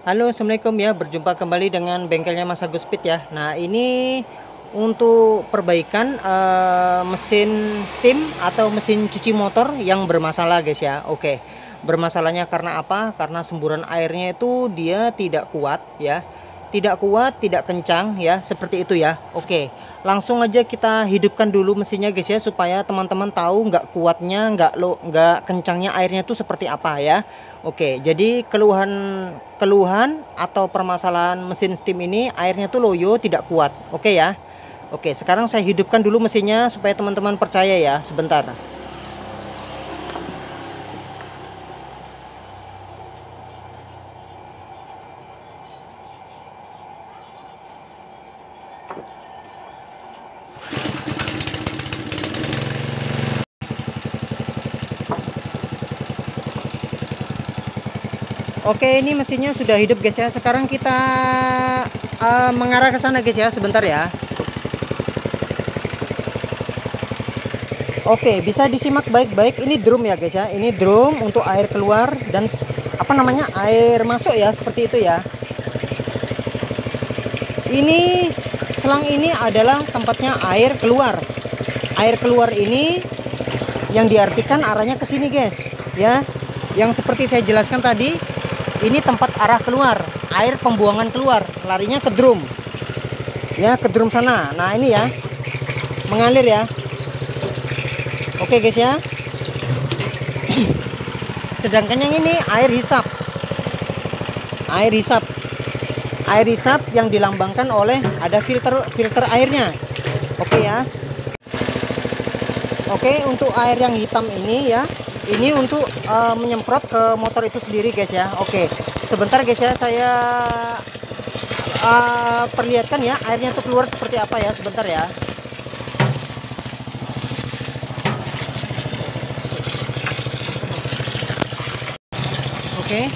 Halo, assalamualaikum ya. Berjumpa kembali dengan bengkelnya Mas Agus Speed ya. Nah, ini untuk perbaikan mesin steam atau mesin cuci motor yang bermasalah, guys ya. Oke, bermasalahnya karena apa? Karena semburan airnya itu dia tidak kuat ya. Tidak kuat, tidak kencang ya, seperti itu ya. Oke, langsung aja kita hidupkan dulu mesinnya, guys ya, supaya teman-teman tahu nggak kuatnya, nggak kencangnya airnya itu seperti apa ya. Oke, jadi keluhan atau permasalahan mesin steam ini airnya tuh loyo, tidak kuat. Oke ya. Oke, sekarang saya hidupkan dulu mesinnya supaya teman-teman percaya ya. Sebentar. Oke, ini mesinnya sudah hidup, guys ya. Sekarang kita mengarah ke sana, guys ya. Sebentar ya. Oke, bisa disimak baik-baik. Ini drum ya, guys ya. Ini drum untuk air keluar dan apa namanya, air masuk ya, seperti itu ya. Ini selang ini adalah tempatnya air keluar. Air keluar ini yang diartikan arahnya ke sini, guys ya. Yang seperti saya jelaskan tadi, ini tempat arah keluar, air pembuangan keluar, larinya ke drum ya, ke drum sana. Nah, ini ya, mengalir ya. Oke, guys ya. Sedangkan yang ini air hisap. Air hisap yang dilambangkan oleh ada filter airnya. Oke ya. Oke, untuk air yang hitam ini ya, ini untuk menyemprot ke motor itu sendiri, guys ya. Oke, sebentar guys ya, saya perlihatkan ya airnya itu keluar seperti apa ya. Sebentar ya. Oke,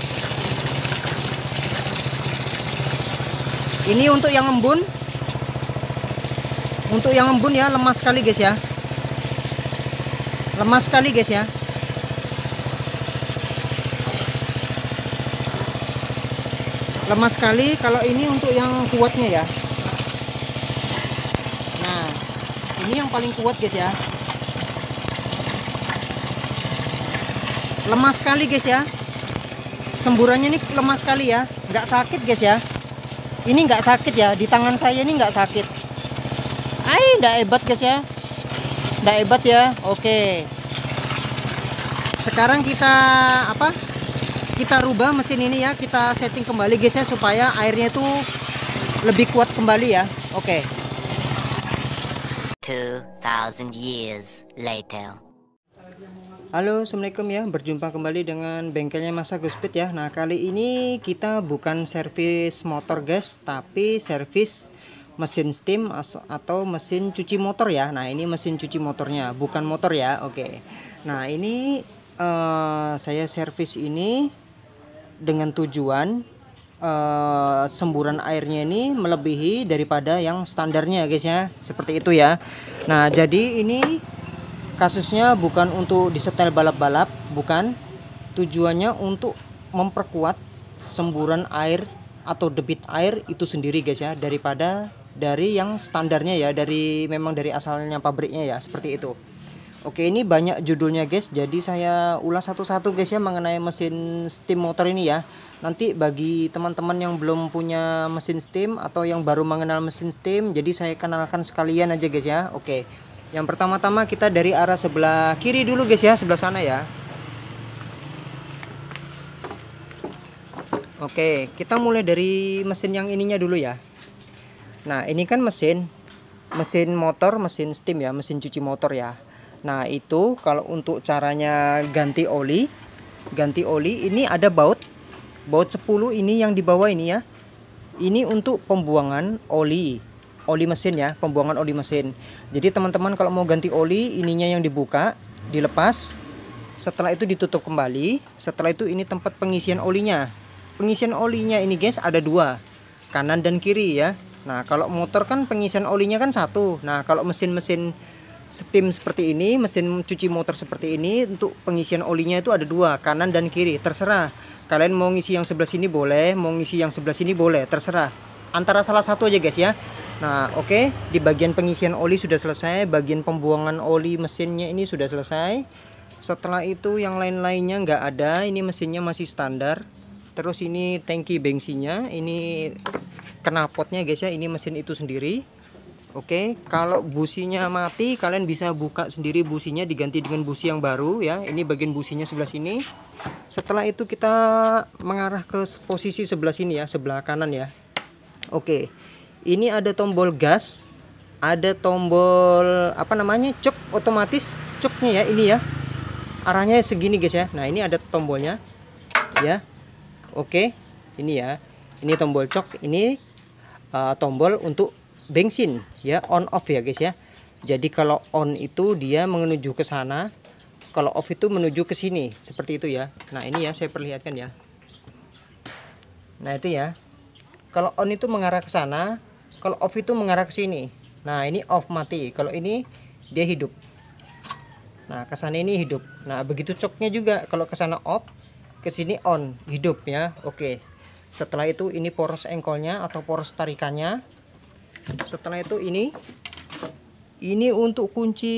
ini untuk yang embun. Untuk yang embun ya, lemah sekali guys ya. Lemah sekali guys ya. Lemah sekali. Kalau ini untuk yang kuatnya ya. Nah, ini yang paling kuat guys ya. Lemah sekali guys ya. Semburannya ini lemah sekali ya. Nggak sakit guys ya. Ini nggak sakit ya. Di tangan saya ini nggak sakit. Nggak hebat guys ya. Nggak hebat ya. Oke. Sekarang kita kita rubah mesin ini ya, kita setting kembali guys ya, supaya airnya itu lebih kuat kembali ya. Oke. 2000 years later. Halo, assalamualaikum ya. Berjumpa kembali dengan bengkelnya Mas Agus Speed ya. Nah, kali ini kita bukan servis motor guys, tapi servis mesin steam atau mesin cuci motor ya. Nah, ini mesin cuci motornya, bukan motor ya. Oke. Nah, ini saya servis ini dengan tujuan semburan airnya ini melebihi daripada yang standarnya guys ya, seperti itu ya. Nah, jadi ini kasusnya bukan untuk disetel balap-balap, bukan. Tujuannya untuk memperkuat semburan air atau debit air itu sendiri guys ya, daripada dari yang standarnya ya, memang dari asalnya pabriknya ya, seperti itu. Oke, ini banyak judulnya guys, jadi saya ulas satu-satu guys ya mengenai mesin steam motor ini ya. Nanti bagi teman-teman yang belum punya mesin steam atau yang baru mengenal mesin steam, jadi saya kenalkan sekalian aja guys ya. Oke, yang pertama-tama kita dari arah sebelah kiri dulu guys ya, sebelah sana ya. Oke, kita mulai dari mesin yang ininya dulu ya. Nah, ini kan mesin motor, mesin steam ya, mesin cuci motor ya. Nah, itu kalau untuk caranya ganti oli ini ada baut 10 ini yang di bawah ini ya. Ini untuk pembuangan oli mesin ya, pembuangan oli mesin. Jadi teman-teman kalau mau ganti oli, ininya yang dibuka, dilepas. Setelah itu ditutup kembali. Setelah itu ini tempat pengisian olinya. Pengisian olinya ini guys ada dua, kanan dan kiri ya. Nah, kalau motor kan pengisian olinya kan satu. Nah, kalau mesin-mesin steam seperti ini, mesin cuci motor seperti ini. Untuk pengisian olinya itu ada dua, kanan dan kiri, terserah. Kalian mau ngisi yang sebelah sini boleh, mau ngisi yang sebelah sini boleh, terserah. Antara salah satu aja guys ya. Nah oke, di bagian pengisian oli sudah selesai, bagian pembuangan oli mesinnya ini sudah selesai. Setelah itu yang lain-lainnya nggak ada, ini mesinnya masih standar. Terus ini tangki bensinnya, ini knalpotnya guys ya, ini mesin itu sendiri. Oke, kalau businya mati kalian bisa buka sendiri businya, diganti dengan busi yang baru ya. Ini bagian businya sebelah sini. Setelah itu kita mengarah ke posisi sebelah sini ya, sebelah kanan ya. Oke, ini ada tombol gas, ada tombol apa namanya, cok otomatis, coknya ya ini ya. Arahnya segini guys ya. Nah ini ada tombolnya ya. Oke, ini ya, ini tombol cok, ini tombol untuk bensin ya, on off ya guys ya. Jadi kalau on itu dia menuju ke sana, kalau off itu menuju ke sini, seperti itu ya. Nah ini ya, saya perlihatkan ya. Nah itu ya, kalau on itu mengarah ke sana, kalau off itu mengarah ke sini. Nah ini off, mati. Kalau ini dia hidup. Nah ke sana ini hidup. Nah begitu coknya juga, kalau ke sana off, ke sini on, hidup ya. Oke. Setelah itu ini poros engkolnya atau poros tarikannya. Setelah itu ini untuk kunci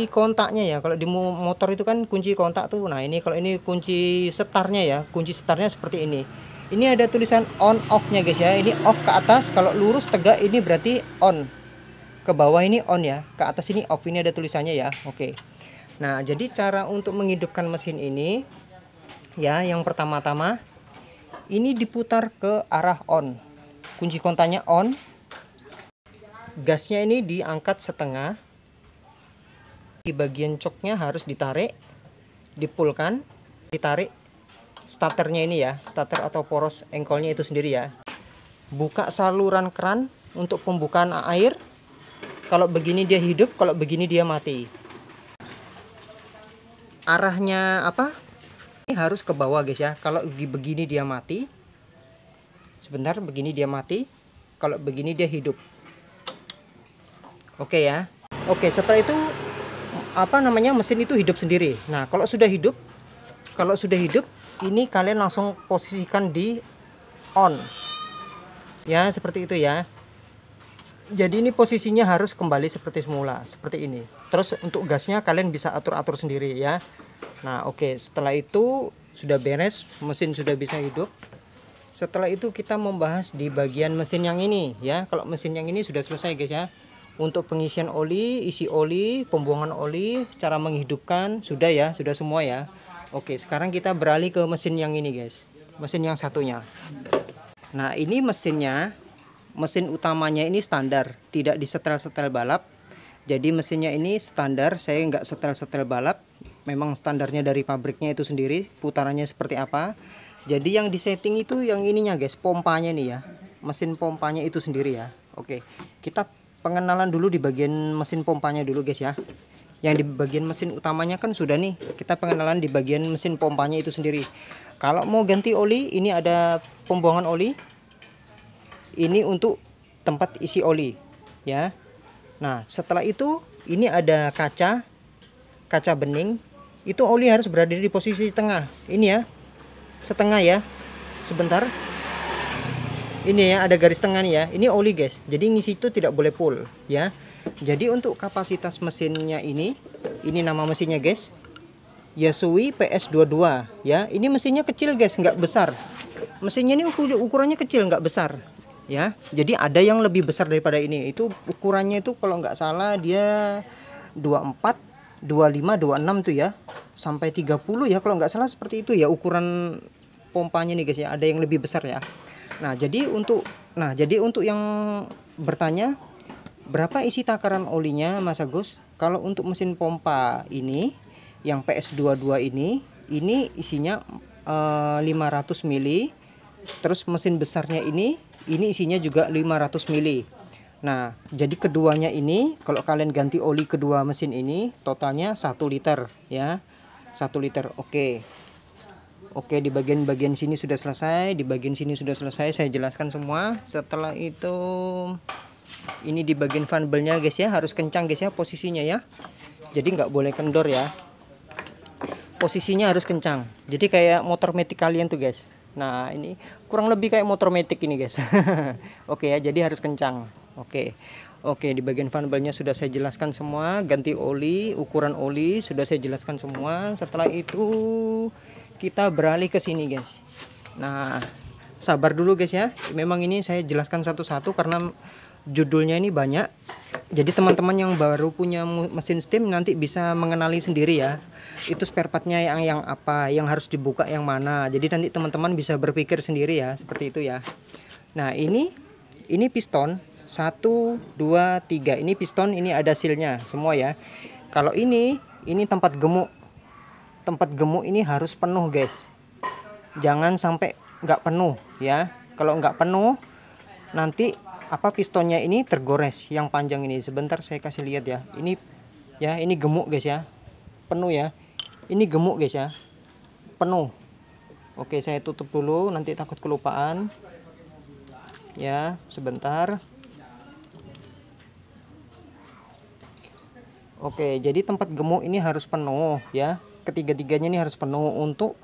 kontaknya ya. Kalau di motor itu kan kunci kontak tuh. Nah ini kalau ini kunci setarnya ya, kunci setarnya seperti ini. Ini ada tulisan on off nya guys ya. Ini off ke atas, kalau lurus tegak ini berarti on. Ke bawah ini on ya, ke atas ini off. Ini ada tulisannya ya. Oke. Nah jadi cara untuk menghidupkan mesin ini ya, yang pertama-tama ini diputar ke arah on, kunci kontaknya on, gasnya ini diangkat setengah, di bagian coknya harus ditarik, dipulkan, ditarik starternya ini ya, starter atau poros engkolnya itu sendiri ya. Buka saluran keran untuk pembukaan air. Kalau begini dia hidup, kalau begini dia mati. Arahnya apa? Ini harus ke bawah guys ya. Kalau begini dia mati. Sebentar, begini dia mati. Kalau begini dia hidup. Oke ya. Oke, setelah itu apa namanya, mesin itu hidup sendiri. Nah, kalau sudah hidup, ini kalian langsung posisikan di on. Ya, seperti itu ya. Jadi ini posisinya harus kembali seperti semula, seperti ini. Terus untuk gasnya kalian bisa atur-atur sendiri ya. Nah oke, setelah itu sudah beres, mesin sudah bisa hidup. Setelah itu kita membahas di bagian mesin yang ini ya. Kalau mesin yang ini sudah selesai guys ya. Untuk pengisian oli, isi oli, pembuangan oli, cara menghidupkan sudah ya, sudah semua ya. Oke, sekarang kita beralih ke mesin yang ini guys, mesin yang satunya. Nah ini mesinnya, mesin utamanya ini standar, tidak disetel-setel balap. Jadi mesinnya ini standar, saya nggak setel-setel balap. Memang standarnya dari pabriknya itu sendiri, putarannya seperti apa. Jadi yang disetting itu yang ininya guys, pompanya nih ya, mesin pompanya itu sendiri ya. Oke, kita pengenalan dulu di bagian mesin pompanya dulu guys ya. Yang di bagian mesin utamanya kan sudah nih, kita pengenalan di bagian mesin pompanya itu sendiri. Kalau mau ganti oli, ini ada pembuangan oli. Ini untuk tempat isi oli ya. Nah setelah itu ini ada kaca bening. Itu oli harus berada di posisi tengah. Ini ya, setengah ya. Sebentar. Ini ya, ada garis tengah nih ya. Ini oli guys. Jadi ngisi itu tidak boleh full ya. Jadi untuk kapasitas mesinnya ini nama mesinnya guys, Yasui PS22 ya. Ini mesinnya kecil guys, nggak besar. Mesinnya ini ukurannya kecil, nggak besar ya. Jadi ada yang lebih besar daripada ini. Itu ukurannya itu kalau nggak salah dia 24, 25, 26 tuh ya, sampai 30 ya kalau nggak salah, seperti itu ya ukuran pompanya nih guys ya. Ada yang lebih besar ya. Nah jadi untuk yang bertanya berapa isi takaran olinya Mas Agus, kalau untuk mesin pompa ini yang PS22 ini isinya 500 mili. Terus mesin besarnya ini isinya juga 500 mili. Nah jadi keduanya ini kalau kalian ganti oli kedua mesin ini totalnya 1 liter ya, 1 liter. Oke, di bagian sini sudah selesai, di bagian sini sudah selesai, saya jelaskan semua. Setelah itu Ini di bagian fan belnya guys ya, harus kencang guys ya posisinya ya. Jadi nggak boleh kendor ya. Posisinya harus kencang. Jadi kayak motor matic kalian tuh guys. Nah, ini kurang lebih kayak motor matic ini guys. Oke ya, jadi harus kencang. Oke. Oke, di bagian fan belnya sudah saya jelaskan semua, ganti oli, ukuran oli sudah saya jelaskan semua. Setelah itu kita beralih ke sini guys. Nah, sabar dulu guys ya. Memang ini saya jelaskan satu-satu karena judulnya ini banyak. Jadi teman-teman yang baru punya mesin steam nanti bisa mengenali sendiri ya. Itu spare partnya yang apa, yang harus dibuka yang mana. Jadi nanti teman-teman bisa berpikir sendiri ya, seperti itu ya. Nah, ini piston 1, 2, 3. Ini piston, ini ada sealnya semua ya. Kalau ini tempat gemuk. Tempat gemuk ini harus penuh guys. Jangan sampai nggak penuh ya. Kalau nggak penuh nanti pistonnya ini tergores yang panjang ini. Sebentar saya kasih lihat ya. Ini gemuk guys ya. Penuh ya. Ini gemuk guys ya. Penuh. Oke, saya tutup dulu nanti takut kelupaan. Ya, sebentar. Oke, jadi tempat gemuk ini harus penuh ya. Ketiga-tiganya ini harus penuh untuk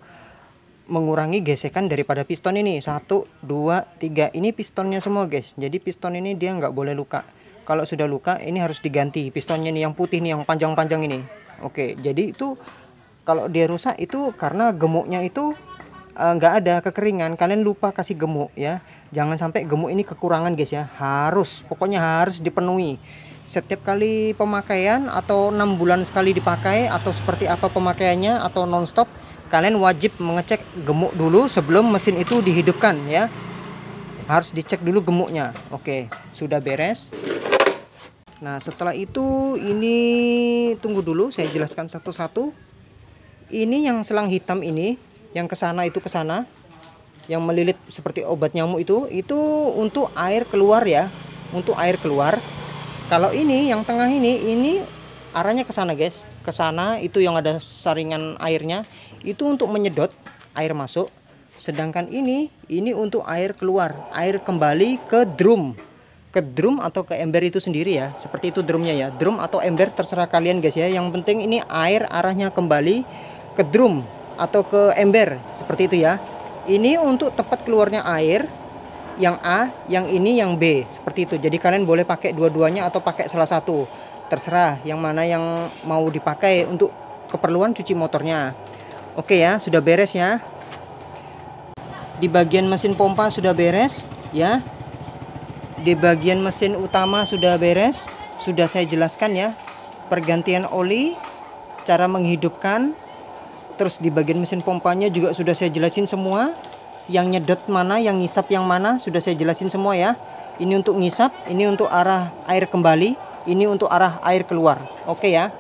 mengurangi gesekan daripada piston ini. 1, 2, 3. Ini pistonnya semua guys. Jadi piston ini dia nggak boleh luka. Kalau sudah luka ini harus diganti. Pistonnya nih yang putih nih, yang panjang-panjang ini. Oke, jadi itu kalau dia rusak itu karena gemuknya itu nggak ada kekeringan. Kalian lupa kasih gemuk ya. Jangan sampai gemuk ini kekurangan guys ya. Pokoknya harus dipenuhi. Setiap kali pemakaian atau 6 bulan sekali dipakai atau seperti apa pemakaiannya atau nonstop, kalian wajib mengecek gemuk dulu sebelum mesin itu dihidupkan ya. Harus dicek dulu gemuknya. Oke, sudah beres. Nah, setelah itu ini tunggu dulu, saya jelaskan satu-satu. Ini yang selang hitam ini, yang kesana itu kesana, yang melilit seperti obat nyamuk itu untuk air keluar ya, untuk air keluar. Kalau ini yang tengah ini arahnya ke sana guys, ke sana itu yang ada saringan airnya, itu untuk menyedot air masuk. Sedangkan ini untuk air keluar, air kembali ke drum atau ke ember itu sendiri ya. Seperti itu drumnya ya, drum atau ember terserah kalian guys ya. Yang penting ini air arahnya kembali ke drum atau ke ember, seperti itu ya. Ini untuk tempat keluarnya air. Yang A, yang ini, yang B, seperti itu. Jadi kalian boleh pakai dua-duanya atau pakai salah satu, terserah yang mana yang mau dipakai untuk keperluan cuci motornya. Oke ya, sudah beres ya. Di bagian mesin pompa sudah beres ya. Di bagian mesin utama sudah beres, sudah saya jelaskan ya. Pergantian oli, cara menghidupkan. Terus di bagian mesin pompanya juga sudah saya jelasin semua. Yang nyedot mana, yang ngisap yang mana, sudah saya jelasin semua ya. Ini untuk ngisap, ini untuk arah air kembali, ini untuk arah air keluar. Oke ya.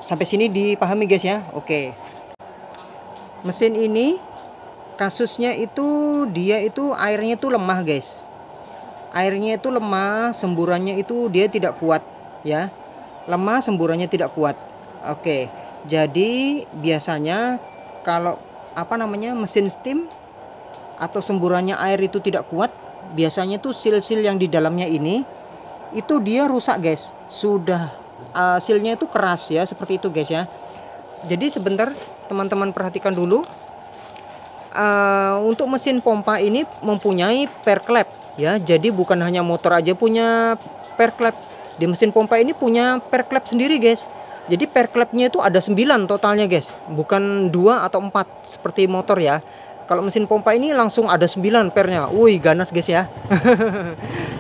Sampai sini dipahami guys ya. Oke. Mesin ini kasusnya itu dia itu airnya itu lemah guys. Airnya itu lemah, semburannya itu dia tidak kuat ya. Lemah, semburannya tidak kuat. Oke. Jadi biasanya kalau mesin steam atau semburannya air itu tidak kuat, biasanya tuh seal-seal yang di dalamnya ini itu dia rusak guys. Sudah sealnya itu keras ya, seperti itu guys ya. Jadi sebentar teman-teman perhatikan dulu. Untuk mesin pompa ini mempunyai per clap ya. Jadi bukan hanya motor aja punya per clap. Di mesin pompa ini punya per clap sendiri guys. Jadi per clapnya itu ada 9 totalnya guys, bukan 2 atau 4 seperti motor ya. Kalau mesin pompa ini langsung ada 9 pernya. Wih, ganas guys ya.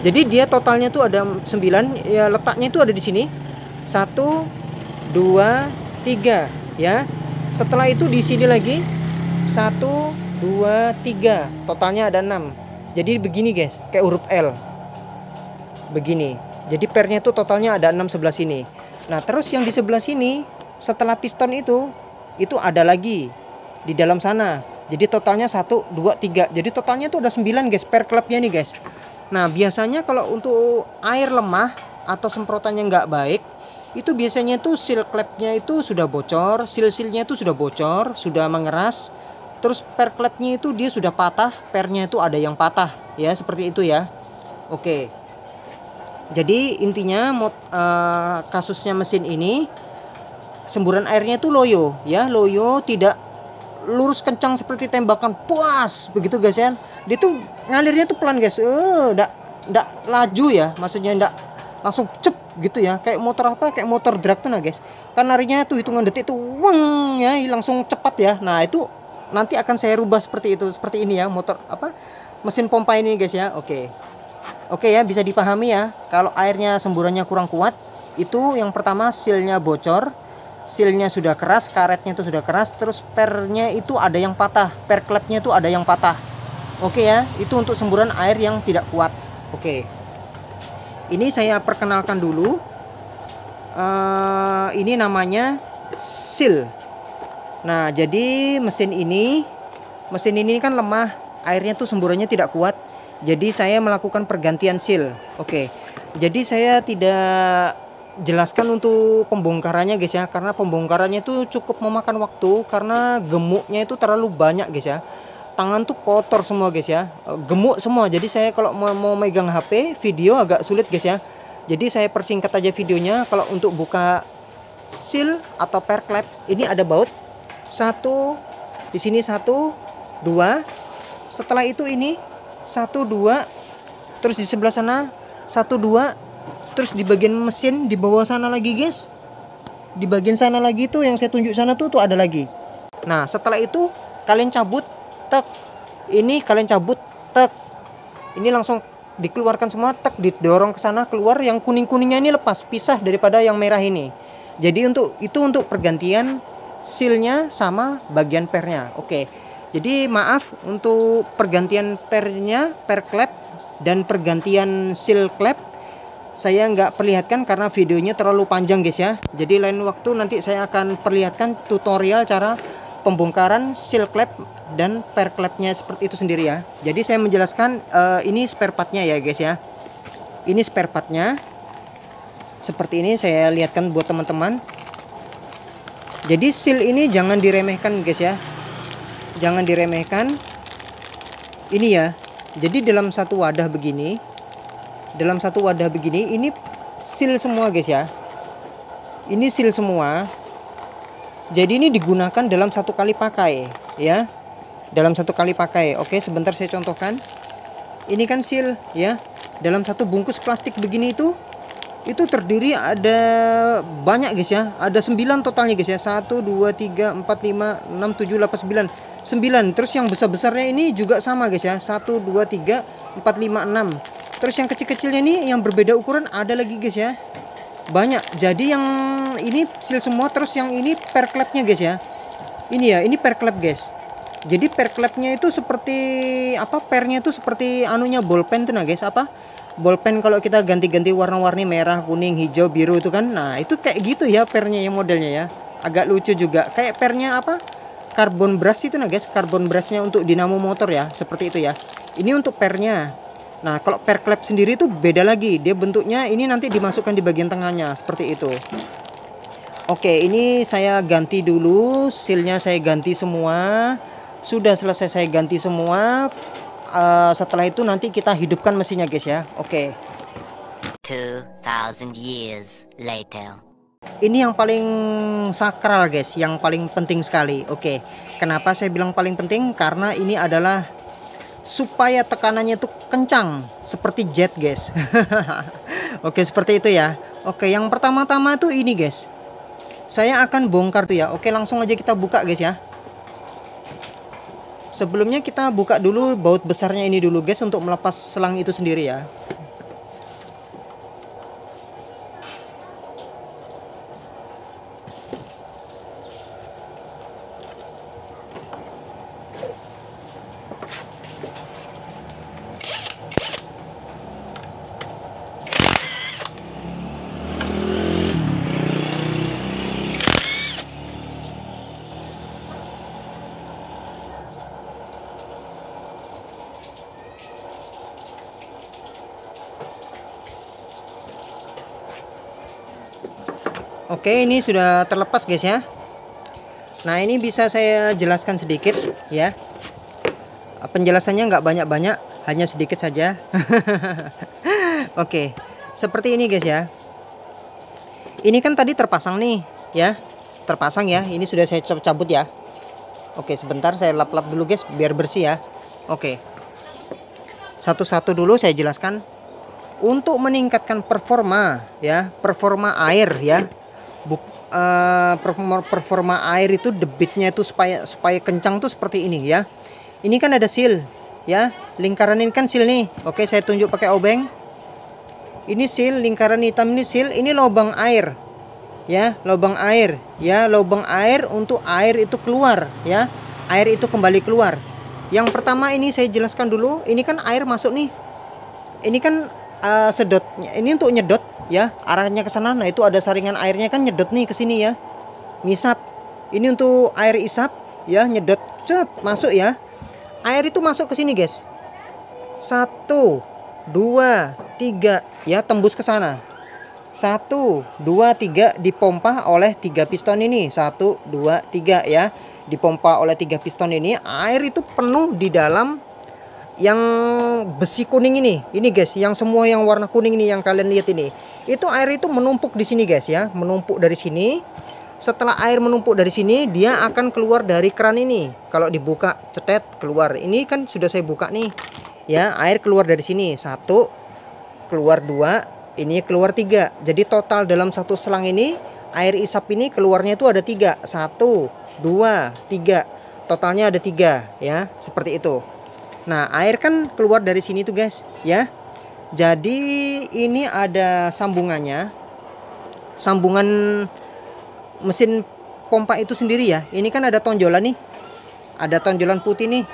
Jadi dia totalnya tuh ada 9 ya, letaknya itu ada di sini. 1, 2, 3 ya. Setelah itu di sini lagi 1, 2, 3. Totalnya ada 6. Jadi begini guys, kayak huruf L. Begini. Jadi pernya itu totalnya ada 6 sebelah sini. Nah, terus yang di sebelah sini setelah piston itu ada lagi di dalam sana. Jadi totalnya 1, 2, 3. Jadi totalnya itu ada 9 guys per klubnya nih guys. Nah, biasanya kalau untuk air lemah atau semprotannya nggak baik, itu biasanya tuh seal klepnya itu sudah bocor, seal-sealnya itu sudah bocor, sudah mengeras. Terus per klepnya itu dia sudah patah, pernya itu ada yang patah ya, seperti itu ya. Oke. Jadi intinya kasusnya mesin ini semburan airnya itu loyo ya, loyo, tidak lurus kencang seperti tembakan puas begitu guys ya. Dia tuh ngalirnya tuh pelan guys, ndak laju ya, maksudnya ndak langsung cep gitu ya, kayak motor kayak motor drag tuh nah guys, kan larinya tuh hitungan detik tuh weng ya, langsung cepat ya. Nah itu nanti akan saya rubah seperti itu, seperti ini ya, motor mesin pompa ini guys ya. Oke ya, bisa dipahami ya. Kalau airnya semburannya kurang kuat, itu yang pertama sealnya bocor, sealnya sudah keras, karetnya itu sudah keras, terus pernya itu ada yang patah, per klepnya itu ada yang patah. Oke ya, itu untuk semburan air yang tidak kuat. Oke, ini saya perkenalkan dulu. Ini namanya seal. Nah, jadi mesin ini kan lemah, airnya tuh semburannya tidak kuat. Jadi saya melakukan pergantian seal. Oke. Jadi saya tidak jelaskan untuk pembongkarannya guys ya, karena pembongkarannya itu cukup memakan waktu karena gemuknya itu terlalu banyak guys ya. Tangan tuh kotor semua guys ya, gemuk semua. Jadi saya kalau mau megang HP video agak sulit guys ya. Jadi saya persingkat aja videonya. Kalau untuk buka seal atau per klep, ini ada baut satu di sini, 1 2. Setelah itu ini 1 2, terus di sebelah sana 1 2, terus di bagian mesin di bawah sana lagi guys, di bagian sana lagi tuh yang saya tunjuk sana tuh ada lagi. Nah setelah itu kalian cabut, tek, ini kalian cabut, tek, ini langsung dikeluarkan semua, tek, didorong ke sana keluar. Yang kuning kuningnya ini lepas, pisah daripada yang merah ini. Jadi untuk pergantian sealnya sama bagian pernya. Oke. Jadi maaf untuk pergantian pernya, per klep, dan pergantian seal klep saya nggak perlihatkan karena videonya terlalu panjang guys ya. Jadi lain waktu nanti saya akan perlihatkan tutorial cara pembongkaran seal klep dan per klepnya seperti itu sendiri ya. Jadi saya menjelaskan ini spare partnya ya guys ya. Ini spare partnya seperti ini, saya lihatkan buat teman-teman. Jadi seal ini jangan diremehkan guys ya, jangan diremehkan. Ini ya, jadi dalam satu wadah begini, ini seal semua guys ya, ini seal semua. Jadi ini digunakan dalam satu kali pakai ya, dalam satu kali pakai. Oke, sebentar saya contohkan. Ini kan seal ya, dalam satu bungkus plastik begini itu terdiri ada banyak guys ya, ada 9 totalnya guys ya, 1 2 3 4 5 6 7 8 9, 9. Terus yang besar-besarnya ini juga sama guys ya, 1 2 3 4 5 6. Terus yang kecil-kecilnya ini yang berbeda ukuran ada lagi guys ya, banyak. Jadi yang ini seal semua. Terus yang ini per klepnya guys ya, ini ya, ini per klep guys. Jadi per klepnya itu seperti pernya itu seperti anunya bolpen tuh nah guys, bolpen kalau kita ganti-ganti warna-warni, merah, kuning, hijau, biru itu kan. Nah itu kayak gitu ya pernya, yang modelnya ya, agak lucu juga. Kayak pernya karbon brush itu nah guys, karbon brushnya untuk dinamo motor ya, seperti itu ya. Ini untuk pernya. Nah kalau per klep sendiri itu beda lagi, dia bentuknya ini nanti dimasukkan di bagian tengahnya seperti itu. Oke, ini saya ganti dulu sealnya, saya ganti semua. Sudah selesai saya ganti semua. Setelah itu nanti kita hidupkan mesinnya guys ya. Oke. 2000 years later. Ini yang paling sakral guys, yang paling penting sekali. Oke. Kenapa saya bilang paling penting? Karena ini adalah supaya tekanannya itu kencang seperti jet guys. Oke, seperti itu ya. Oke, yang pertama-tama tuh ini guys, saya akan bongkar tuh ya. Oke, langsung aja kita buka guys ya. Sebelumnya kita buka dulu baut besarnya ini dulu guys, untuk melepas selang itu sendiri ya. Oke, ini sudah terlepas guys ya. Nah ini bisa saya jelaskan sedikit ya. Penjelasannya nggak banyak-banyak, hanya sedikit saja. Oke, Seperti ini guys ya. Ini kan tadi terpasang nih ya. Terpasang ya. Ini sudah saya cabut ya. Oke, sebentar saya lap-lap dulu guys biar bersih ya. Oke. Satu-satu dulu saya jelaskan. Untuk meningkatkan performa ya, performa air ya. Performa air itu debitnya itu supaya kencang tuh seperti ini ya. Ini kan ada seal ya. Lingkaran ini kan seal nih. Oke, saya tunjuk pakai obeng. Ini seal, lingkaran hitam ini seal, ini lubang air. Ya, lubang air. Ya, lubang air untuk air itu keluar ya. Air itu kembali keluar. Yang pertama ini saya jelaskan dulu, ini kan air masuk nih. Ini kan sedotnya. Ini untuk nyedot ya, arahnya ke sana. Nah, itu ada saringan airnya kan nyedot nih ke sini ya. Ngisap. Ini untuk air isap ya, nyedot cet masuk ya. Air itu masuk ke sini, guys. 1 2 3 ya, tembus ke sana. 1 2 3 dipompa oleh 3 piston ini. 1 2 3 ya. Dipompa oleh 3 piston ini, air itu penuh di dalam yang besi kuning ini. Ini guys, yang semua yang warna kuning ini yang kalian lihat ini. Itu air itu menumpuk di sini guys ya, menumpuk dari sini. Setelah air menumpuk dari sini, dia akan keluar dari keran ini. Kalau dibuka, cetet keluar. Ini kan sudah saya buka nih. Ya, air keluar dari sini. 1 keluar 2, ini keluar 3. Jadi total dalam satu selang ini, air isap ini keluarnya itu ada 3. 1 2 3. Totalnya ada 3 ya, seperti itu. Nah, air kan keluar dari sini tuh guys ya. Jadi ini ada sambungannya. Sambungan mesin pompa itu sendiri ya. Ini kan ada tonjolan nih. Ada tonjolan putih nih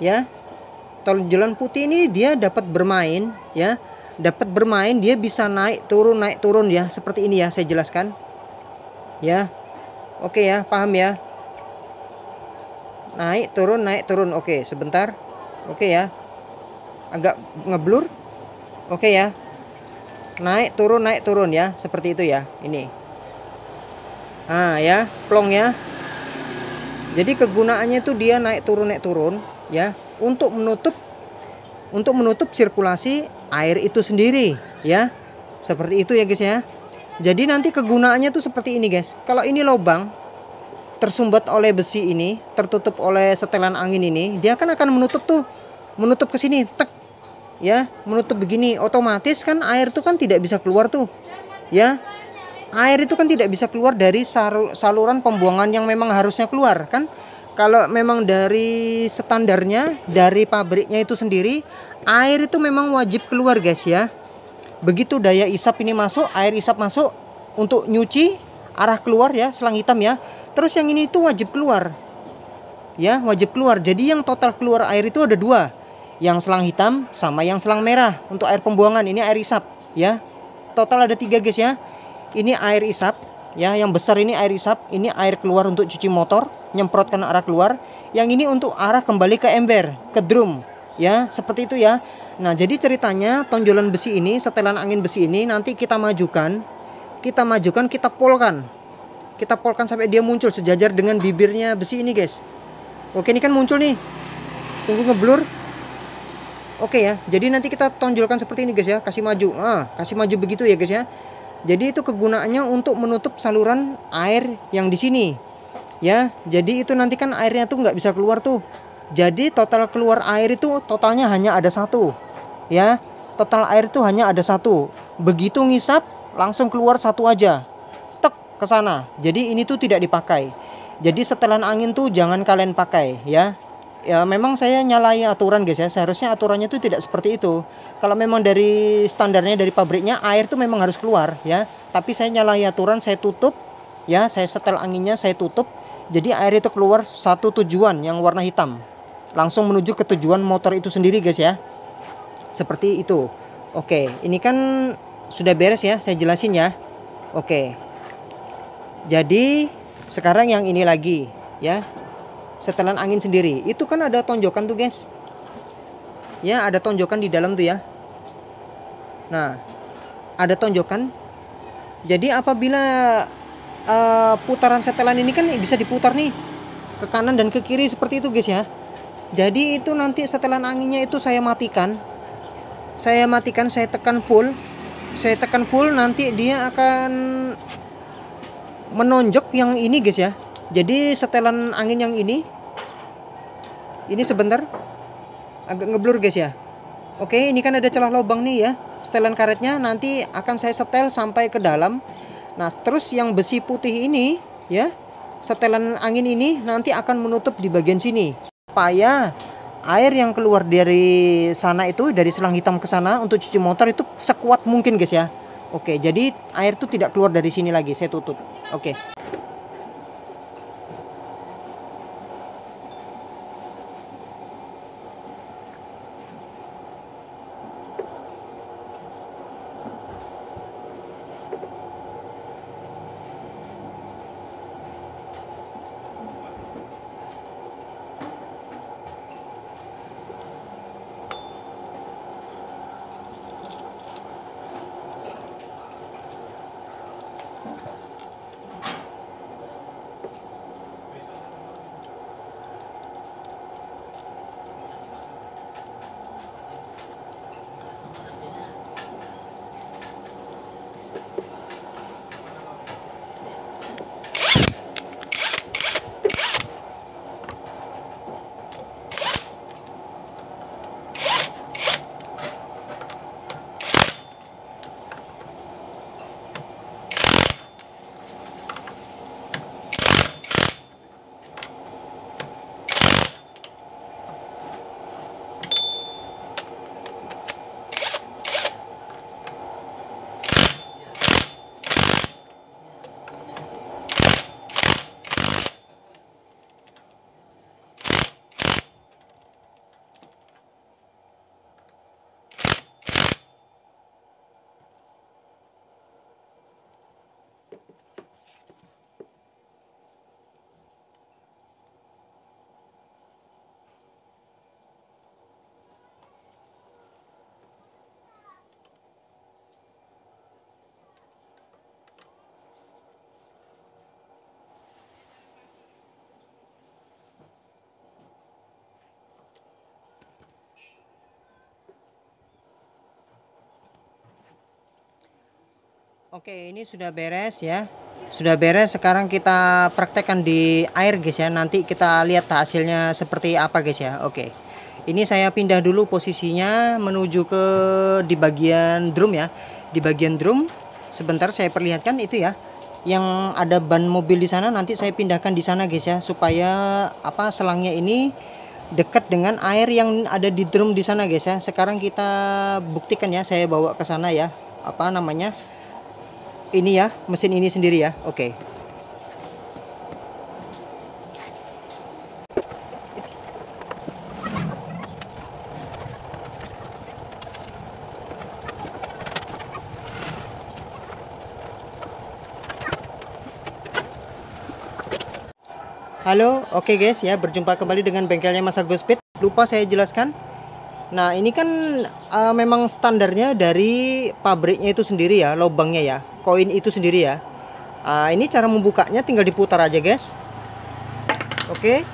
ya. Tonjolan putih ini dia dapat bermain ya. Dapat bermain, dia bisa naik turun ya. Seperti ini ya, saya jelaskan. Ya. Oke ya, paham ya. Naik turun. Oke, sebentar. Oke ya. Agak ngeblur. Oke ya. Naik turun ya, seperti itu ya. Ini. Nah, ya, plong ya. Jadi kegunaannya itu dia naik turun ya, untuk menutup sirkulasi air itu sendiri ya. Seperti itu ya guys ya. Jadi nanti kegunaannya tuh seperti ini guys. Kalau ini lubang tersumbat oleh besi ini, tertutup oleh setelan angin ini, dia kan akan menutup ke sini, tek ya, menutup begini. Otomatis kan air itu kan tidak bisa keluar tuh ya. Air itu kan tidak bisa keluar dari saluran pembuangan yang memang harusnya keluar kan. Kalau memang dari standarnya, dari pabriknya itu sendiri, air itu memang wajib keluar guys ya. Begitu daya isap ini masuk, air isap masuk untuk nyuci, arah keluar ya, selang hitam ya. Terus yang ini itu wajib keluar ya, wajib keluar. Jadi yang total keluar air itu ada 2, yang selang hitam sama yang selang merah untuk air pembuangan. Ini air isap ya. Total ada 3 guys ya. Ini air isap ya, yang besar ini air isap. Ini air keluar untuk cuci motor, nyemprotkan arah keluar. Yang ini untuk arah kembali ke ember, ke drum ya, seperti itu ya. Nah, jadi ceritanya tonjolan besi ini, setelan angin besi ini nanti kita majukan, kita polkan sampai dia muncul sejajar dengan bibirnya besi ini guys. Oke, ini kan muncul nih. Tunggu ngeblur. Oke ya. Jadi nanti kita tonjolkan seperti ini guys ya. Kasih maju. Kasih maju begitu ya guys ya. Jadi itu kegunaannya untuk menutup saluran air yang di sini. Ya. Jadi itu nanti kan airnya tuh nggak bisa keluar tuh. Jadi total keluar air itu totalnya hanya ada 1. Ya. Total air itu hanya ada 1. Begitu ngisap langsung keluar 1 aja. Ke sana. Jadi ini tuh tidak dipakai. Jadi setelan angin tuh jangan kalian pakai ya. Ya memang saya nyalahi aturan guys ya. Seharusnya aturannya tuh tidak seperti itu. Kalau memang dari standarnya dari pabriknya air tuh memang harus keluar ya. Tapi saya nyalahi aturan, saya tutup ya. Saya setel anginnya saya tutup. Jadi air itu keluar satu tujuan yang warna hitam. Langsung menuju ke tujuan motor itu sendiri guys ya. Seperti itu. Oke, ini kan sudah beres ya. Saya jelasin ya. Oke. Jadi sekarang yang ini lagi ya, setelan angin sendiri itu kan ada tonjokan tuh guys ya, ada tonjokan di dalam tuh ya. Nah, ada tonjokan. Jadi apabila putaran setelan ini kan bisa diputar nih ke kanan dan ke kiri seperti itu guys ya. Jadi itu nanti setelan anginnya itu saya matikan, saya tekan full saya tekan full, nanti dia akan menonjok yang ini guys ya. Jadi setelan angin yang ini sebentar agak ngeblur guys ya. Oke, ini kan ada celah lubang nih ya. Setelan karetnya nanti akan saya setel sampai ke dalam. Nah, terus yang besi putih ini ya, setelan angin ini nanti akan menutup di bagian sini supaya air yang keluar dari sana itu, dari selang hitam ke sana untuk cuci motor itu sekuat mungkin guys ya. Oke, jadi air itu tidak keluar dari sini lagi, saya tutup. Oke. Oke, ini sudah beres ya. Sudah beres, sekarang kita praktekkan di air guys ya. Nanti kita lihat hasilnya seperti apa guys ya. Oke. Ini saya pindah dulu posisinya menuju ke di bagian drum ya. Di bagian drum sebentar saya perlihatkan itu ya. Yang ada ban mobil di sana nanti saya pindahkan di sana guys ya, supaya apa selangnya ini dekat dengan air yang ada di drum di sana guys ya. Sekarang kita buktikan ya, saya bawa ke sana ya. Apa namanya? Ini ya, mesin ini sendiri ya. Oke. Halo, oke guys ya, berjumpa kembali dengan bengkelnya Mas Agus Speed. Lupa saya jelaskan. Nah, ini kan memang standarnya dari pabriknya itu sendiri ya, lubangnya ya, koin itu sendiri ya. Ini cara membukanya tinggal diputar aja guys. Oke.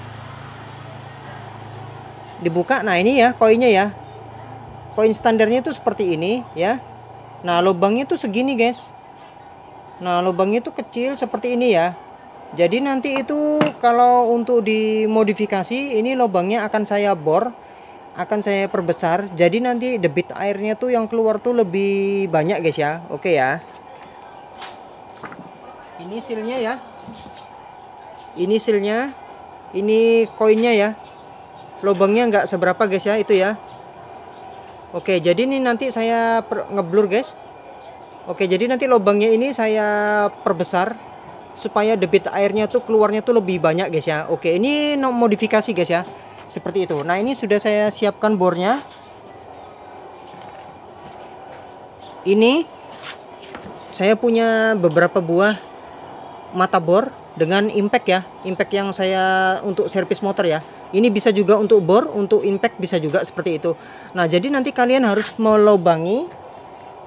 Dibuka, nah ini ya koinnya ya. Koin standarnya itu seperti ini ya. Nah, lubangnya itu segini guys. Nah, lubangnya itu kecil seperti ini ya. Jadi nanti itu kalau untuk dimodifikasi, ini lubangnya akan saya bor, akan saya perbesar. Jadi nanti debit airnya tuh yang keluar tuh lebih banyak guys ya. Oke ya. Ini silnya ya. Ini silnya. Ini koinnya ya. Lubangnya nggak seberapa guys ya, itu ya. Oke, jadi ini nanti saya ngeblur guys. Oke, jadi nanti lubangnya ini saya perbesar supaya debit airnya tuh keluarnya tuh lebih banyak guys ya. Oke, ini modifikasi guys ya. Seperti itu. Nah, ini sudah saya siapkan bornya. Ini saya punya beberapa buah mata bor dengan impact ya. Impact yang saya untuk servis motor ya. Ini bisa juga untuk bor, untuk impact bisa juga seperti itu. Nah, jadi nanti kalian harus melubangi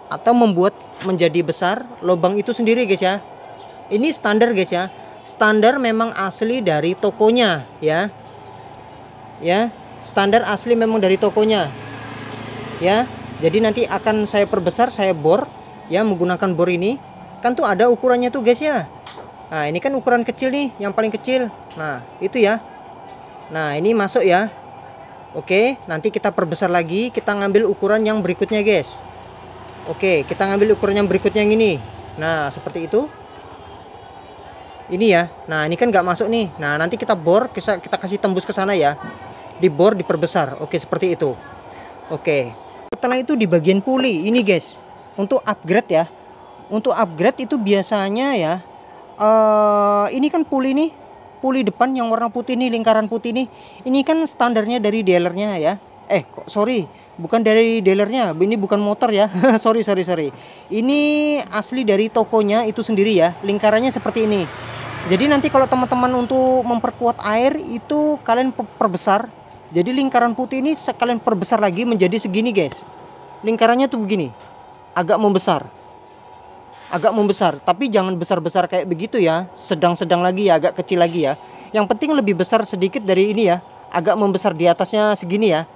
atau membuat menjadi besar lubang itu sendiri guys ya. Ini standar guys ya. Standar memang asli dari tokonya ya. Ya, standar asli memang dari tokonya. Ya. Jadi nanti akan saya perbesar, saya bor ya menggunakan bor ini. Kan tuh ada ukurannya tuh guys ya. Nah ini kan ukuran kecil nih, yang paling kecil. Nah itu ya. Nah ini masuk ya. Oke, nanti kita perbesar lagi, kita ngambil ukuran yang berikutnya guys. Oke, kita ngambil ukuran yang berikutnya yang ini. Nah seperti itu. Ini ya. Nah ini kan nggak masuk nih. Nah nanti kita bor, kita kasih tembus ke sana ya. Dibor, diperbesar. Oke seperti itu. Oke. Setelah itu di bagian puli ini guys, untuk upgrade ya. Untuk upgrade itu biasanya ya, ini kan puli nih, puli depan yang warna putih nih, lingkaran putih nih. Ini kan standarnya dari dealernya ya. Sorry, bukan dari dealernya, ini bukan motor ya. sorry. Ini asli dari tokonya itu sendiri ya. Lingkarannya seperti ini. Jadi nanti kalau teman-teman untuk memperkuat air itu kalian perbesar. Jadi lingkaran putih ini sekalian perbesar lagi menjadi segini guys. Lingkarannya tuh begini, agak membesar, tapi jangan besar-besar kayak begitu ya, sedang-sedang lagi ya, agak kecil lagi ya. Yang penting lebih besar sedikit dari ini ya, agak membesar di atasnya segini ya,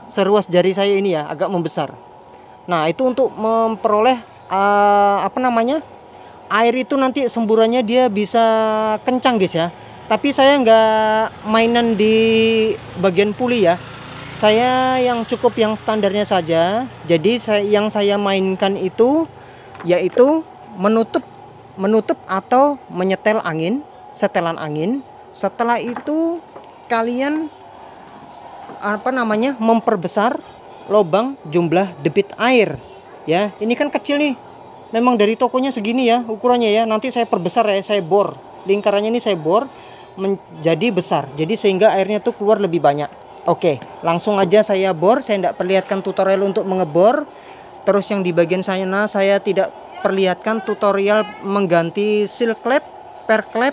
seruas jari saya ini ya, agak membesar. Nah itu untuk memperoleh air itu nanti semburannya dia bisa kencang guys ya. Tapi saya nggak mainan di bagian puli ya, saya yang cukup yang standarnya saja. Jadi yang saya mainkan itu yaitu menutup atau menyetel angin, setelan angin. Setelah itu kalian memperbesar lubang jumlah debit air ya. Ini kan kecil nih, memang dari tokonya segini ya ukurannya ya. Nanti saya perbesar ya, saya bor lingkarannya ini, saya bor menjadi besar, jadi sehingga airnya tuh keluar lebih banyak. Oke, langsung aja saya bor. Saya tidak perlihatkan tutorial untuk mengebor. Terus yang di bagian sana saya tidak perlihatkan tutorial mengganti seal clamp, per clamp,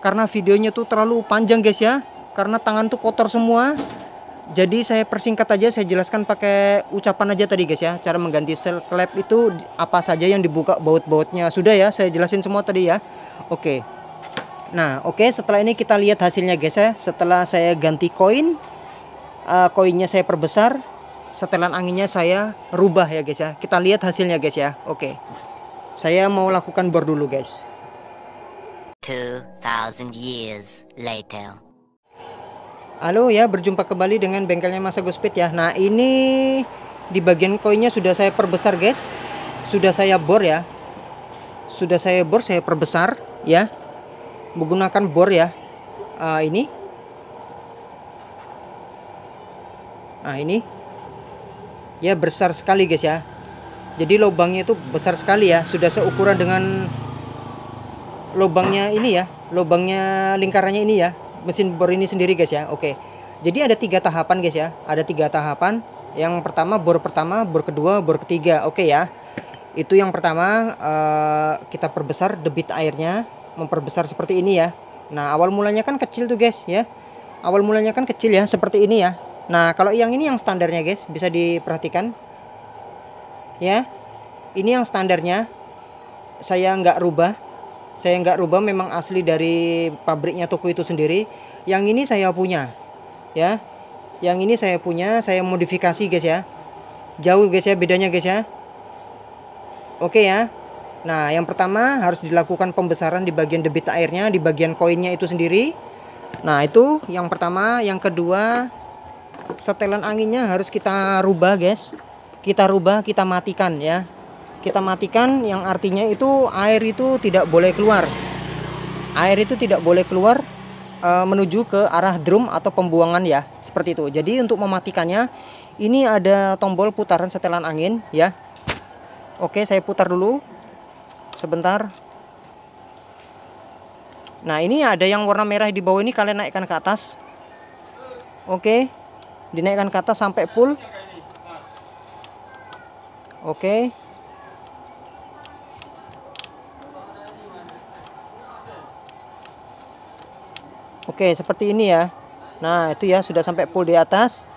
karena videonya tuh terlalu panjang guys ya, karena tangan tuh kotor semua. Jadi saya persingkat aja, saya jelaskan pakai ucapan aja tadi guys ya. Cara mengganti seal clamp itu apa saja yang dibuka baut-bautnya, sudah ya saya jelasin semua tadi ya. Oke. Nah oke, setelah ini kita lihat hasilnya guys ya. Setelah saya ganti koin, koinnya saya perbesar, setelan anginnya saya rubah ya guys ya. Kita lihat hasilnya guys ya. Oke. Saya mau lakukan bor dulu guys. 2000 years later. Halo ya, berjumpa kembali dengan bengkelnya Mas Agus Speed ya. Nah ini di bagian koinnya sudah saya perbesar guys. Sudah saya bor ya. Sudah saya bor, saya perbesar ya, menggunakan bor ya. Ini. Nah ini ya, besar sekali guys ya. Jadi lubangnya itu besar sekali ya, sudah seukuran dengan lubangnya ini ya, lubangnya lingkarannya ini ya, mesin bor ini sendiri guys ya. Oke, jadi ada 3 tahapan guys ya, ada 3 tahapan. Yang pertama bor pertama, bor kedua, bor ketiga. Oke ya, itu yang pertama. Kita perbesar debit airnya, memperbesar seperti ini ya. Nah awal mulanya kan kecil tuh guys ya, awal mulanya kan kecil ya, seperti ini ya. Nah kalau yang ini yang standarnya guys, bisa diperhatikan ya. Ini yang standarnya, saya nggak rubah, memang asli dari pabriknya toko itu sendiri. Yang ini saya punya ya, yang ini saya punya, saya modifikasi guys ya. Jauh guys ya bedanya guys ya. Oke ya. Nah yang pertama harus dilakukan pembesaran di bagian debit airnya, di bagian koinnya itu sendiri. Nah itu yang pertama. Yang kedua, setelan anginnya harus kita rubah guys. Kita rubah, kita matikan ya. Kita matikan, yang artinya itu air itu tidak boleh keluar. Air itu tidak boleh keluar menuju ke arah drum atau pembuangan ya, seperti itu. Jadi untuk mematikannya, ini ada tombol putaran setelan angin ya. Oke, saya putar dulu sebentar. Nah ini ada yang warna merah di bawah ini, kalian naikkan ke atas. Oke, dinaikkan ke atas sampai full. Oke. Oke, seperti ini ya. Nah, itu ya sudah sampai full di atas.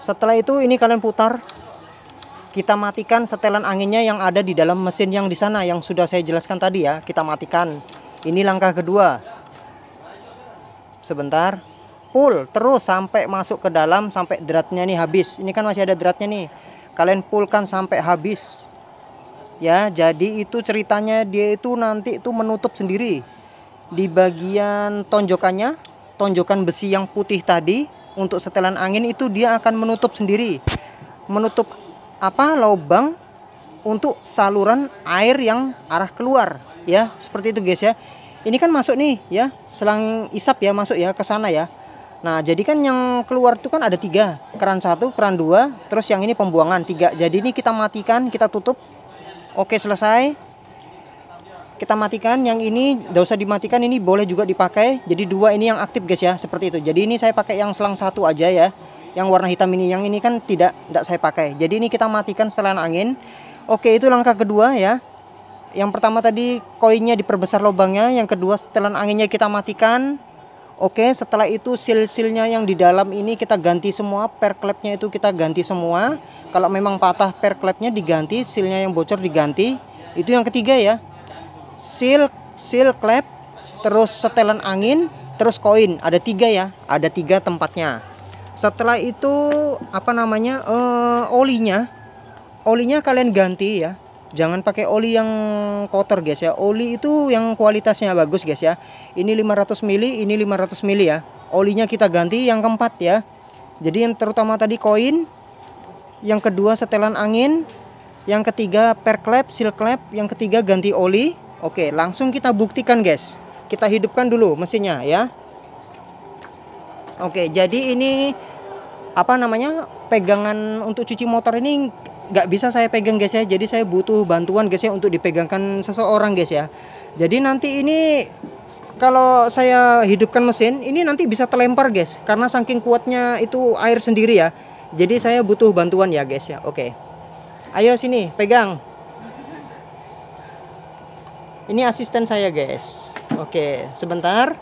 Setelah itu ini kalian putar. Kita matikan setelan anginnya yang ada di dalam mesin yang di sana yang sudah saya jelaskan tadi ya. Kita matikan. Ini langkah kedua. Sebentar. Full terus sampai masuk ke dalam, sampai dratnya nih habis. Ini kan masih ada dratnya nih. Kalian fullkan sampai habis. ya. Jadi itu ceritanya dia itu nanti itu menutup sendiri di bagian tonjokannya, tonjokan besi yang putih tadi untuk setelan angin itu dia akan menutup sendiri, menutup lubang untuk saluran air yang arah keluar ya, seperti itu guys ya. Ini kan masuk nih ya, selang isap ya masuk ya ke sana ya. Nah jadi kan yang keluar itu kan ada 3, keran 1, keran 2, terus yang ini pembuangan 3. Jadi ini kita matikan, kita tutup. Oke, selesai. Kita matikan. Yang ini tidak usah dimatikan, ini boleh juga dipakai. Jadi 2 ini yang aktif guys ya, seperti itu. Jadi ini saya pakai yang selang 1 aja ya, yang warna hitam ini. Yang ini kan tidak saya pakai. Jadi ini kita matikan setelan angin. Oke, itu langkah kedua ya. Yang pertama tadi koinnya diperbesar lubangnya, yang kedua setelan anginnya kita matikan. Oke, setelah itu seal-sealnya yang di dalam ini kita ganti semua, per klepnya itu kita ganti semua. Kalau memang patah per klepnya diganti, sealnya yang bocor diganti. Itu yang ketiga ya. Seal klep, terus setelan angin, terus koin. Ada 3 ya, ada 3 tempatnya. Setelah itu olinya kalian ganti ya. Jangan pakai oli yang kotor guys ya. Oli itu yang kualitasnya bagus guys ya. Ini 500 ml, ini 500 ml ya. Olinya kita ganti yang keempat ya. Jadi yang terutama tadi koin, yang kedua setelan angin, yang ketiga per klep, seal klep, yang ketiga ganti oli. Oke, langsung kita buktikan guys. Kita hidupkan dulu mesinnya ya. Oke, jadi ini pegangan untuk cuci motor ini nggak bisa saya pegang guys ya. Jadi saya butuh bantuan guys ya untuk dipegangkan seseorang guys ya. Jadi nanti ini kalau saya hidupkan mesin ini nanti bisa terlempar guys, karena saking kuatnya itu air sendiri ya. Jadi saya butuh bantuan ya guys ya. Oke, ayo sini pegang. Ini asisten saya guys. Oke, sebentar.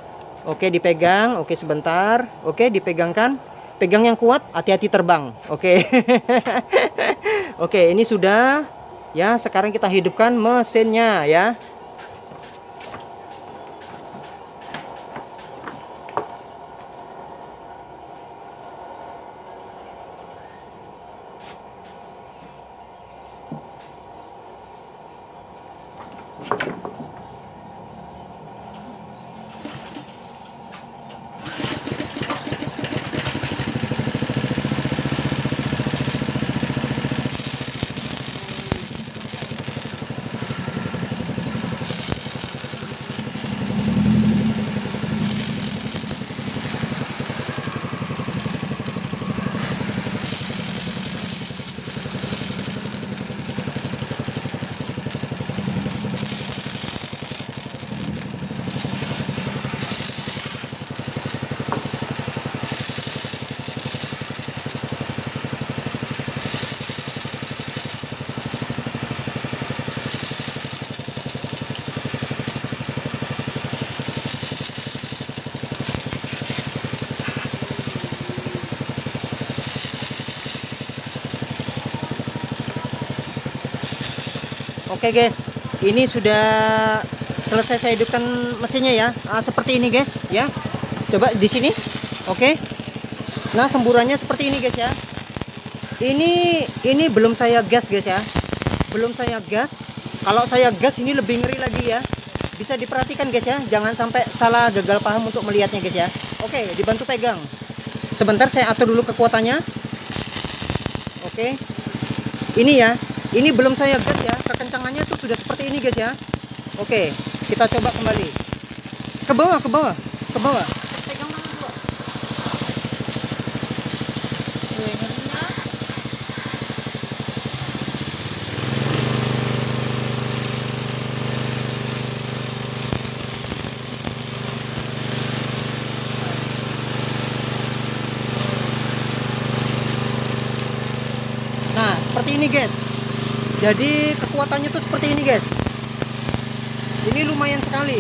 Oke, dipegang. Oke, sebentar. Oke, dipegangkan. Pegang yang kuat, hati-hati terbang. Oke. Oke, ini sudah ya. Sekarang kita hidupkan mesinnya ya. Oke guys, ini sudah selesai saya hidupkan mesinnya ya. Seperti ini guys ya. Coba di sini. Oke. Nah, semburannya seperti ini guys ya. Ini belum saya gas guys ya. Belum saya gas. Kalau saya gas ini lebih ngeri lagi ya. Bisa diperhatikan guys ya. Jangan sampai salah gagal paham untuk melihatnya guys ya. Oke, dibantu pegang. Sebentar saya atur dulu kekuatannya. Oke. Ini ya. Ini belum saya gas ya. Kekencangannya tuh sudah seperti ini guys ya. Oke, kita coba kembali. Ke bawah, ke bawah, ke bawah. Pegang tangan dulu. Nah, seperti ini guys. Jadi kekuatannya tuh seperti ini guys. Ini lumayan sekali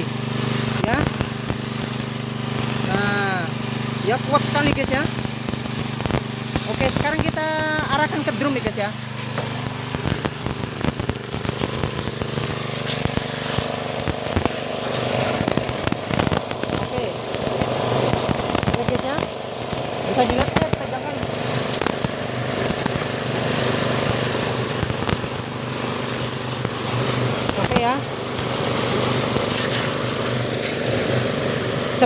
ya. Nah, ya kuat sekali guys ya. Oke, sekarang kita arahkan ke drum ya guys ya. Oke. Oke guys ya. Bisa dilihat ya, pegangkan.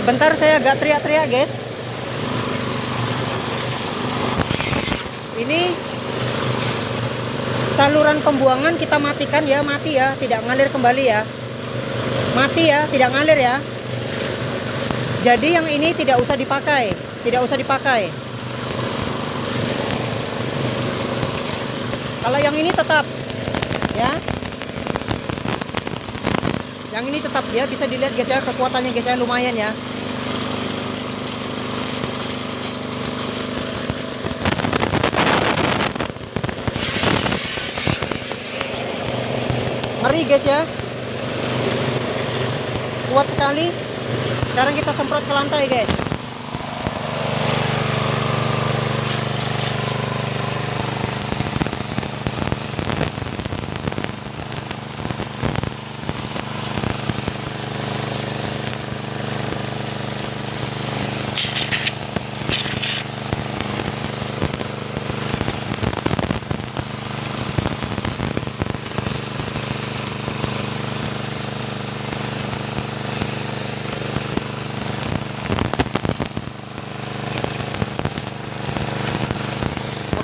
Sebentar saya agak teriak-teriak guys. Ini saluran pembuangan kita matikan ya, mati ya, tidak ngalir kembali ya. Mati ya, tidak ngalir ya. Jadi yang ini tidak usah dipakai, tidak usah dipakai. Kalau yang ini tetap ya. Yang ini tetap ya, bisa dilihat guys ya, kekuatannya guys ya, lumayan ya. Ngeri guys ya. Kuat sekali. Sekarang kita semprot ke lantai guys.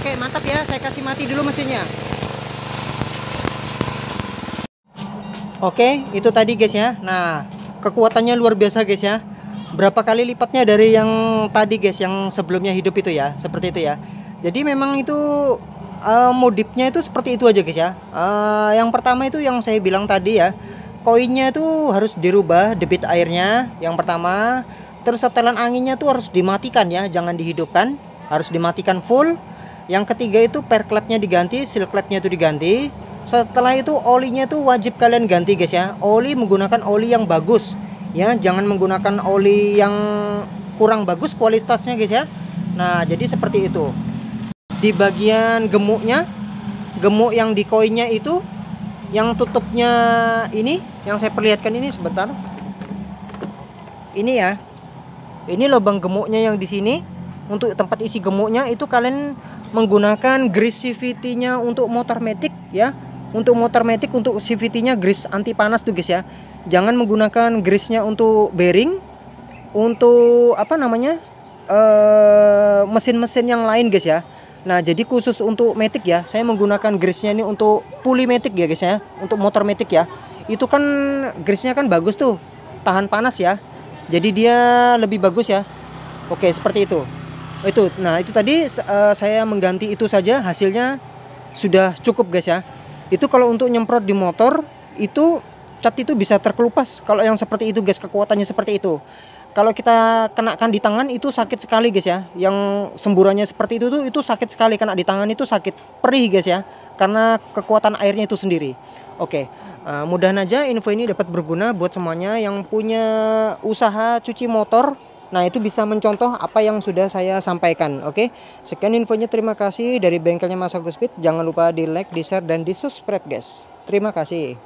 Oke, mantap ya, saya kasih mati dulu mesinnya. Oke, itu tadi guys ya. Nah, kekuatannya luar biasa guys ya. Berapa kali lipatnya dari yang tadi guys, yang sebelumnya hidup itu ya, seperti itu ya. Jadi memang itu modifnya itu seperti itu aja guys ya. Yang pertama itu yang saya bilang tadi ya, koinnya itu harus dirubah debit airnya yang pertama. Terus setelan anginnya tuh harus dimatikan ya, jangan dihidupkan, harus dimatikan full. Yang ketiga itu per klepnya diganti, seal klepnya itu diganti. Setelah itu olinya tuh wajib kalian ganti guys ya. Oli menggunakan oli yang bagus ya, jangan menggunakan oli yang kurang bagus kualitasnya guys ya. Nah, jadi seperti itu. Di bagian gemuknya, gemuk yang di koinnya itu, yang tutupnya ini, yang saya perlihatkan ini sebentar. Ini ya. Ini lubang gemuknya yang di sini. Untuk tempat isi gemuknya itu kalian menggunakan grease CVT-nya untuk motor matic ya. Untuk motor matic, untuk CVT-nya grease anti panas tuh guys ya. Jangan menggunakan grease-nya untuk bearing, untuk apa namanya, mesin-mesin yang lain guys ya. Nah, jadi khusus untuk matic ya, saya menggunakan grease-nya ini untuk pulley matic ya guys ya, untuk motor matic ya. Itu kan grease-nya kan bagus tuh, tahan panas ya. Jadi dia lebih bagus ya. Oke, seperti itu. Nah itu tadi saya mengganti itu saja, hasilnya sudah cukup guys ya. Itu kalau untuk nyemprot di motor itu cat itu bisa terkelupas. Kalau yang seperti itu guys, kekuatannya seperti itu. Kalau kita kenakan di tangan itu sakit sekali guys ya. Yang semburannya seperti itu tuh, itu sakit sekali, kena di tangan itu sakit perih guys ya, karena kekuatan airnya itu sendiri. Oke, mudah-mudahan aja info ini dapat berguna buat semuanya yang punya usaha cuci motor. Nah, itu bisa mencontoh apa yang sudah saya sampaikan. Oke, sekian infonya, terima kasih dari bengkelnya Mas Agus Speed. Jangan lupa di like, di share, dan di subscribe guys. Terima kasih.